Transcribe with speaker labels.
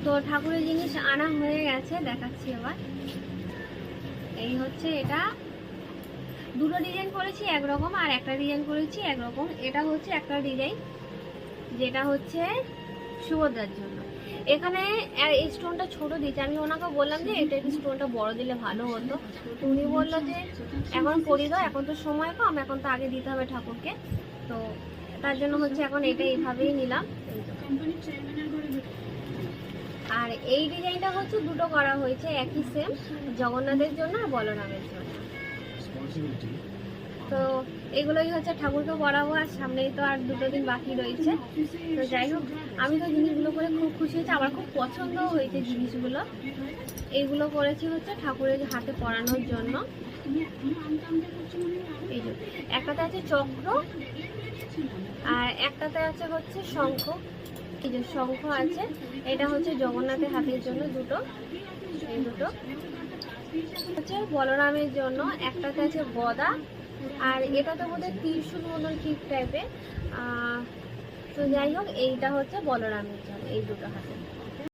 Speaker 1: তো ঠাকুরের জিনিস আনা হয়ে গেছে, দেখাচ্ছি এবার। এই হচ্ছে এটা, দুটো ডিজাইন করেছি একরকম, আর একটা ডিজাইন করেছি একরকম। এটা হচ্ছে একটা ডিজাইন, যেটা হচ্ছে সুভদ্রার জন্য। এখানে এই স্টোনটা ছোট দিচ্ছে, আমি ওনাকে বললাম যে এটা স্টোনটা বড় দিলে ভালো হতো। উনি বললো যে এখন পরিয়ে দাও, এখন তো সময় কম, এখন তো আগে দিতে হবে ঠাকুরকে, তো তার জন্য হচ্ছে এখন এটা এইভাবেই নিলাম। আর এই ডিজাইনটা হচ্ছে দুটো করা হয়েছে, একই সেম, জগন্নাথের জন্য আর বলরামের জন্য। তো এগুলোই হচ্ছে ঠাকুরকে পরাবো, আর সামনেই তো আর 2 দিন বাকি রয়েছে। তো যাই হোক, আমি তো জিনিসগুলো করে খুব খুশি হয়েছি, আমার খুব পছন্দও হয়েছে জিনিসগুলো। এইগুলো করেছি হচ্ছে ঠাকুরের হাতে পরানোর জন্য। এই যে একটাতে আছে চক্র, আর একটাতে আছে হচ্ছে শঙ্খ। এই যে শঙ্খ আছে, এটা হচ্ছে জগন্নাথের হাতের জন্য দুটো, এই দুটো হচ্ছে বলরামের জন্য। একটাতে আছে গদা, আর এটাতে বোধহয় ত্রিশূল মতন ঠিক টাইপের। তো যাই হোক, এইটা হচ্ছে বলরামের জন্য, এই দুটো হাতে।